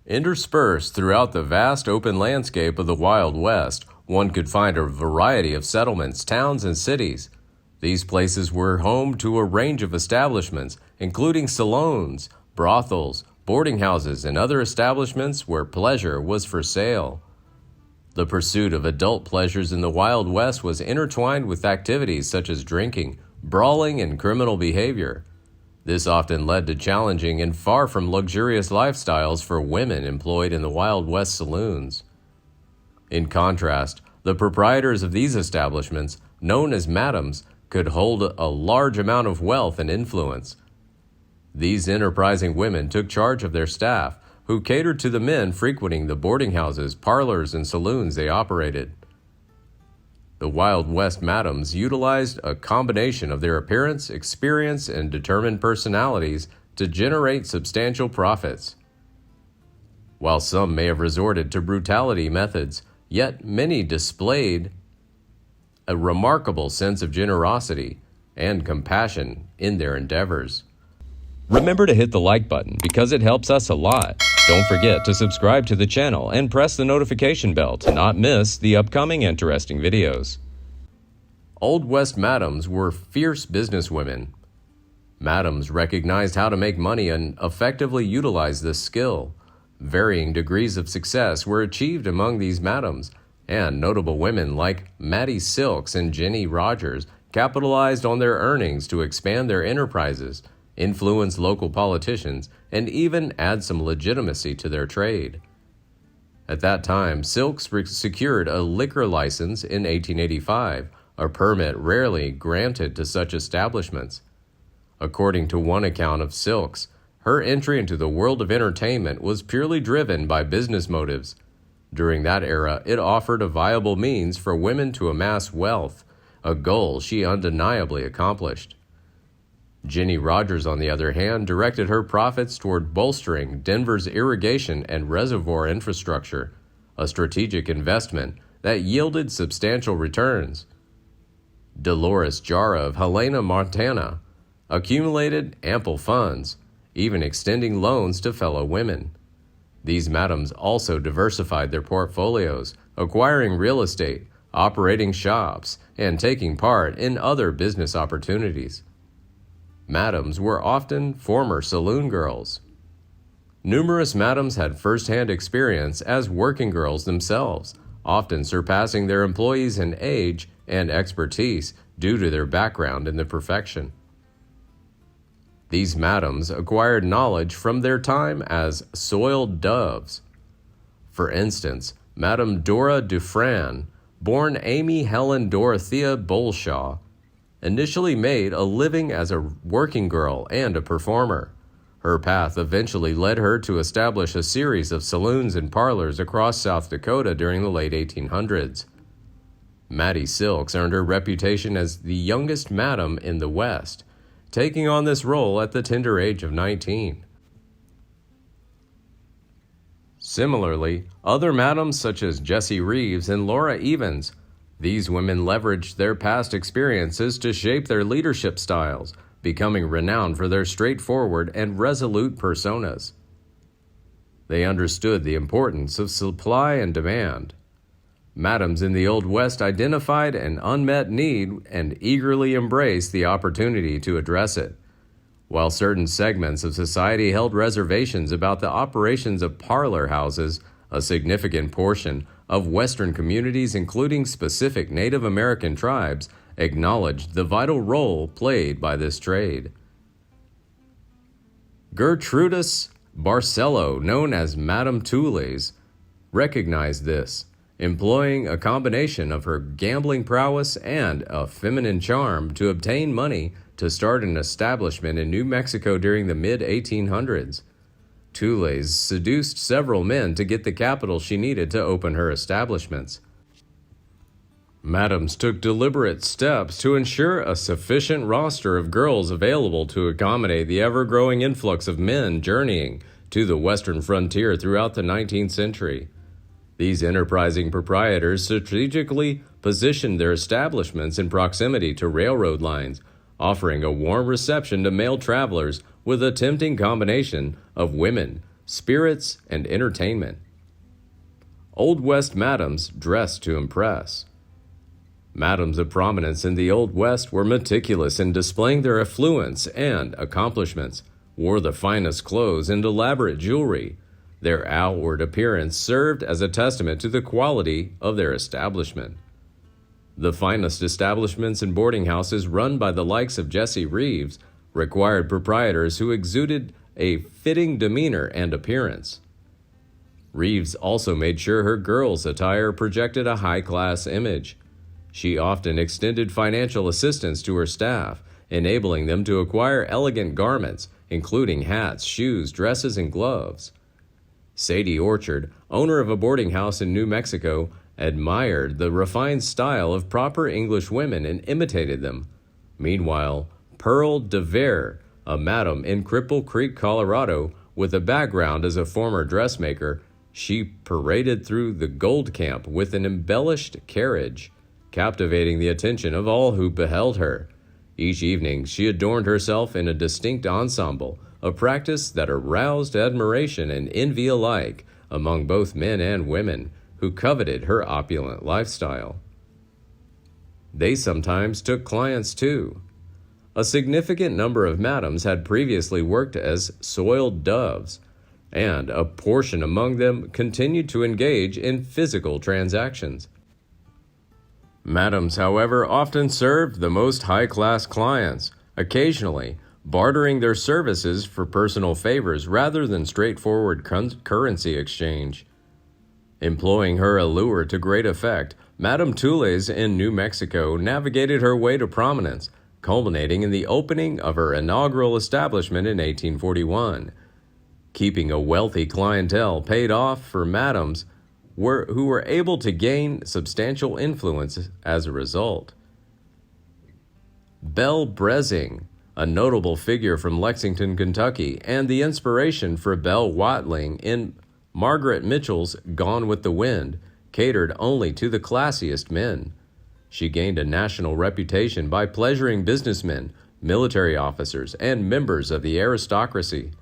Interspersed throughout the vast open landscape of the Wild West, one could find a variety of settlements, towns, and cities. These places were home to a range of establishments, including saloons, brothels, boarding houses, and other establishments where pleasure was for sale. The pursuit of adult pleasures in the Wild West was intertwined with activities such as drinking, brawling, and criminal behavior. This often led to challenging and far from luxurious lifestyles for women employed in the Wild West saloons. In contrast, the proprietors of these establishments, known as madams, could hold a large amount of wealth and influence. These enterprising women took charge of their staff, who catered to the men frequenting the boarding houses, parlors, and saloons they operated. The Wild West madams utilized a combination of their appearance, experience, and determined personalities to generate substantial profits. While some may have resorted to brutality methods, yet many displayed a remarkable sense of generosity and compassion in their endeavors. Remember to hit the like button because it helps us a lot. Don't forget to subscribe to the channel and press the notification bell to not miss the upcoming interesting videos. Old West madams were fierce businesswomen. Madams recognized how to make money and effectively utilized this skill. Varying degrees of success were achieved among these madams, and notable women like Mattie Silks and Jenny Rogers capitalized on their earnings to expand their enterprises, influence local politicians, and even add some legitimacy to their trade. At that time, Silks secured a liquor license in 1885, a permit rarely granted to such establishments. According to one account of Silks, her entry into the world of entertainment was purely driven by business motives. During that era, it offered a viable means for women to amass wealth, a goal she undeniably accomplished. Jenny Rogers, on the other hand, directed her profits toward bolstering Denver's irrigation and reservoir infrastructure, a strategic investment that yielded substantial returns. Dolores Jara of Helena, Montana, accumulated ample funds, even extending loans to fellow women. These madams also diversified their portfolios, acquiring real estate, operating shops, and taking part in other business opportunities. Madams were often former saloon girls. Numerous madams had first-hand experience as working girls themselves, often surpassing their employees in age and expertise due to their background in the profession. These madams acquired knowledge from their time as soiled doves. For instance, Madame Dora Dufresne, born Amy Helen Dorothea Bolshaw, initially made a living as a working girl and a performer. Her path eventually led her to establish a series of saloons and parlors across South Dakota during the late 1800s. Mattie Silks earned her reputation as the youngest madam in the West, taking on this role at the tender age of 19. Similarly, other madams such as Jessie Reeves and Laura Evans, these women leveraged their past experiences to shape their leadership styles, becoming renowned for their straightforward and resolute personas. They understood the importance of supply and demand. Madams in the Old West identified an unmet need and eagerly embraced the opportunity to address it. While certain segments of society held reservations about the operations of parlor houses, a significant portion of Western communities, including specific Native American tribes, acknowledged the vital role played by this trade. Gertrudis Barcelo, known as Madame Toules, recognized this, employing a combination of her gambling prowess and a feminine charm to obtain money to start an establishment in New Mexico during the mid-1800s. Toules seduced several men to get the capital she needed to open her establishments. Madams took deliberate steps to ensure a sufficient roster of girls available to accommodate the ever-growing influx of men journeying to the western frontier throughout the 19th century. These enterprising proprietors strategically positioned their establishments in proximity to railroad lines, offering a warm reception to male travelers with a tempting combination of women, spirits, and entertainment. Old West madams dressed to impress. Madams of prominence in the Old West were meticulous in displaying their affluence and accomplishments, wore the finest clothes and elaborate jewelry. Their outward appearance served as a testament to the quality of their establishment. The finest establishments and boarding houses run by the likes of Jessie Reeves required proprietors who exuded a fitting demeanor and appearance. Reeves also made sure her girls' attire projected a high-class image. She often extended financial assistance to her staff, enabling them to acquire elegant garments, including hats, shoes, dresses, and gloves. Sadie Orchard, owner of a boarding house in New Mexico, admired the refined style of proper English women and imitated them. Meanwhile, Pearl DeVere, a madam in Cripple Creek, Colorado, with a background as a former dressmaker, she paraded through the Gold Camp with an embellished carriage, captivating the attention of all who beheld her. Each evening, she adorned herself in a distinct ensemble, a practice that aroused admiration and envy alike among both men and women who coveted her opulent lifestyle. They sometimes took clients too. A significant number of madams had previously worked as soiled doves, and a portion among them continued to engage in physical transactions. Madams, however, often served the most high-class clients, occasionally bartering their services for personal favors rather than straightforward currency exchange. Employing her allure to great effect, Madame Toules in New Mexico navigated her way to prominence, culminating in the opening of her inaugural establishment in 1841. Keeping a wealthy clientele paid off for madams who were able to gain substantial influence as a result. Belle Brezing, a notable figure from Lexington, Kentucky, and the inspiration for Belle Watling in Margaret Mitchell's Gone with the Wind, catered only to the classiest men. She gained a national reputation by pleasuring businessmen, military officers, and members of the aristocracy.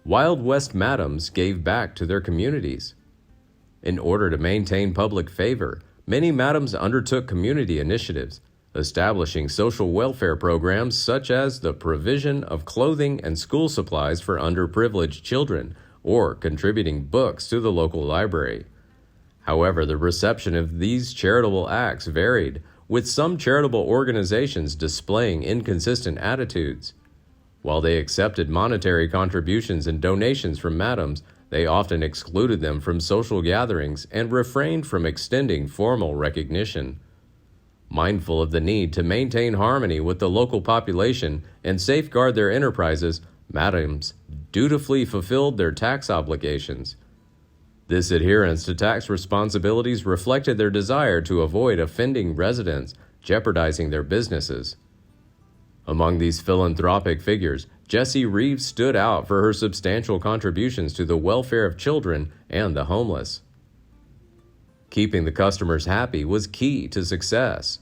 Wild West madams gave back to their communities. In order to maintain public favor, many madams undertook community initiatives, establishing social welfare programs such as the provision of clothing and school supplies for underprivileged children, or contributing books to the local library. However, the reception of these charitable acts varied, with some charitable organizations displaying inconsistent attitudes. While they accepted monetary contributions and donations from madams, they often excluded them from social gatherings and refrained from extending formal recognition. Mindful of the need to maintain harmony with the local population and safeguard their enterprises, madams dutifully fulfilled their tax obligations. This adherence to tax responsibilities reflected their desire to avoid offending residents, jeopardizing their businesses. Among these philanthropic figures, Jessie Reeves stood out for her substantial contributions to the welfare of children and the homeless. Keeping the customers happy was key to success.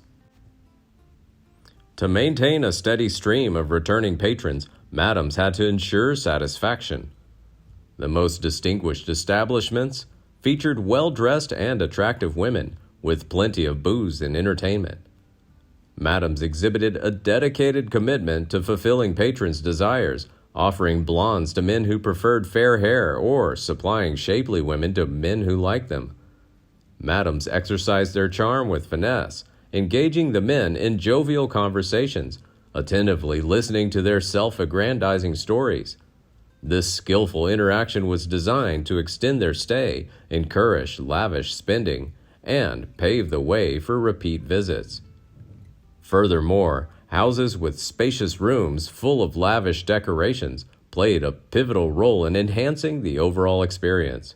To maintain a steady stream of returning patrons, madams had to ensure satisfaction. The most distinguished establishments featured well-dressed and attractive women, with plenty of booze and entertainment. Madams exhibited a dedicated commitment to fulfilling patrons' desires, offering blondes to men who preferred fair hair or supplying shapely women to men who liked them. Madams exercised their charm with finesse, engaging the men in jovial conversations, attentively listening to their self-aggrandizing stories. This skillful interaction was designed to extend their stay, encourage lavish spending, and pave the way for repeat visits. Furthermore, houses with spacious rooms full of lavish decorations played a pivotal role in enhancing the overall experience.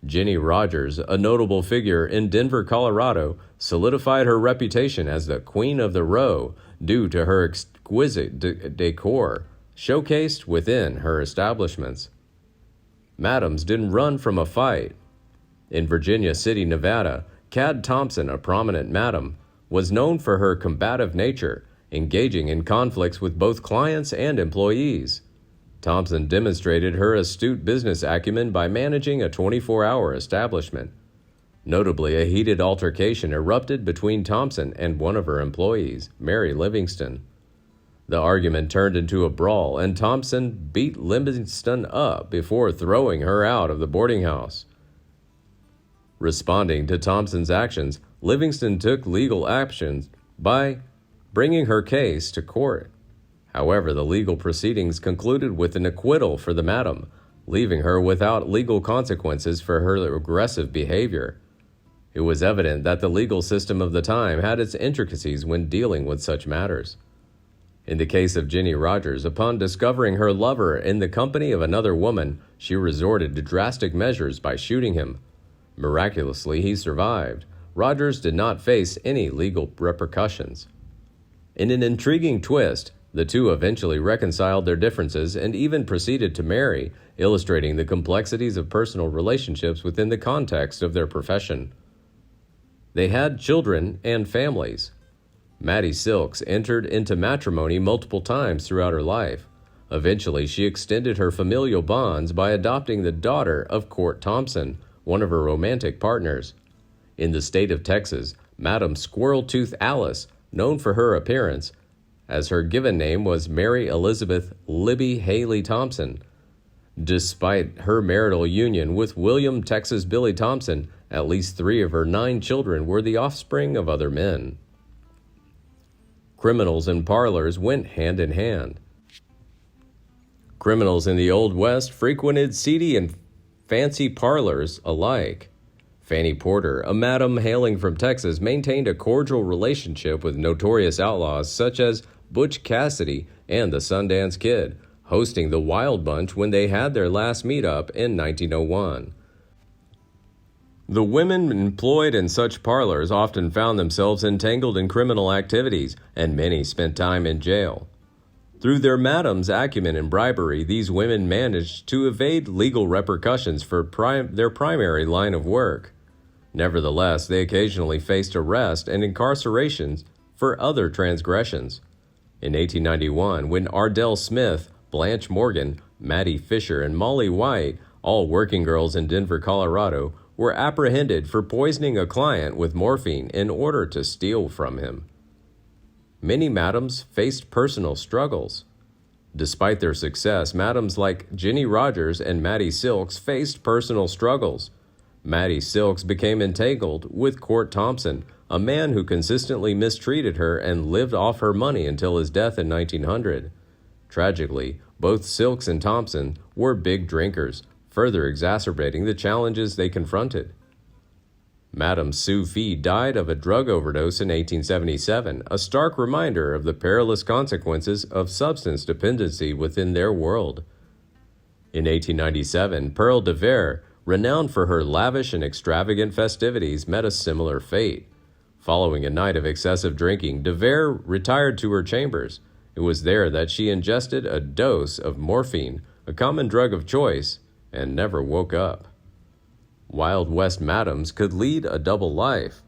Jenny Rogers, a notable figure in Denver, Colorado, solidified her reputation as the Queen of the Row due to her exquisite decor showcased within her establishments. Madams didn't run from a fight. In Virginia City, Nevada, Cad Thompson, a prominent madam, was known for her combative nature, engaging in conflicts with both clients and employees. Thompson demonstrated her astute business acumen by managing a 24-hour establishment. Notably, a heated altercation erupted between Thompson and one of her employees, Mary Livingston. The argument turned into a brawl, and Thompson beat Livingston up before throwing her out of the boarding house. Responding to Thompson's actions, Livingston took legal action by bringing her case to court. However, the legal proceedings concluded with an acquittal for the madam, leaving her without legal consequences for her aggressive behavior. It was evident that the legal system of the time had its intricacies when dealing with such matters. In the case of Ginny Rogers, upon discovering her lover in the company of another woman, she resorted to drastic measures by shooting him. Miraculously, he survived. Rogers did not face any legal repercussions. In an intriguing twist, the two eventually reconciled their differences and even proceeded to marry, illustrating the complexities of personal relationships within the context of their profession. They had children and families. Mattie Silks entered into matrimony multiple times throughout her life. Eventually, she extended her familial bonds by adopting the daughter of Court Thompson, one of her romantic partners. In the state of Texas, Madam Squirrel-Tooth Alice, known for her appearance, as her given name was Mary Elizabeth Libby Haley Thompson. Despite her marital union with William Texas Billy Thompson, at least 3 of her 9 children were the offspring of other men. Criminals and parlors went hand in hand. Criminals in the Old West frequented seedy and fancy parlors alike. Fanny Porter, a madam hailing from Texas, maintained a cordial relationship with notorious outlaws such as Butch Cassidy and the Sundance Kid, hosting the Wild Bunch when they had their last meetup in 1901. The women employed in such parlors often found themselves entangled in criminal activities, and many spent time in jail. Through their madam's acumen and bribery, these women managed to evade legal repercussions for their primary line of work. Nevertheless, they occasionally faced arrest and incarceration for other transgressions. In 1891, when Ardell Smith, Blanche Morgan, Mattie Fisher, and Molly White, all working girls in Denver, Colorado, were apprehended for poisoning a client with morphine in order to steal from him. Many madams faced personal struggles. Despite their success, madams like Ginny Rogers and Mattie Silks faced personal struggles. Mattie Silks became entangled with Court Thompson, a man who consistently mistreated her and lived off her money until his death in 1900. Tragically, both Silks and Thompson were big drinkers, further exacerbating the challenges they confronted. Madame Sue Fee died of a drug overdose in 1877, a stark reminder of the perilous consequences of substance dependency within their world. In 1897, Pearl de Vere, renowned for her lavish and extravagant festivities, met a similar fate. Following a night of excessive drinking, de Vere retired to her chambers. It was there that she ingested a dose of morphine, a common drug of choice, and never woke up. Wild West madams could lead a double life.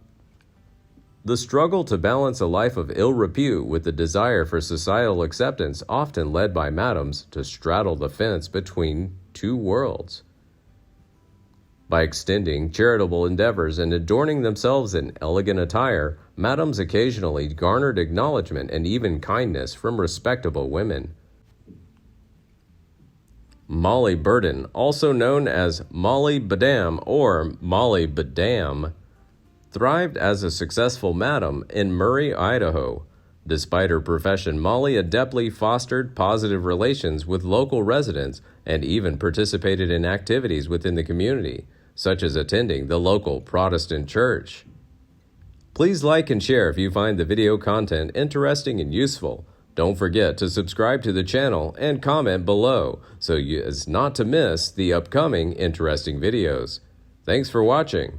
The struggle to balance a life of ill repute with the desire for societal acceptance often led by madams to straddle the fence between two worlds. By extending charitable endeavors and adorning themselves in elegant attire, madams occasionally garnered acknowledgement and even kindness from respectable women. Molly Burden, also known as Molly Badam or Molly Badam, thrived as a successful madam in Murray, Idaho. Despite her profession, Molly adeptly fostered positive relations with local residents and even participated in activities within the community, such as attending the local Protestant church. Please like and share if you find the video content interesting and useful. Don't forget to subscribe to the channel and comment below so as not to miss the upcoming interesting videos. Thanks for watching.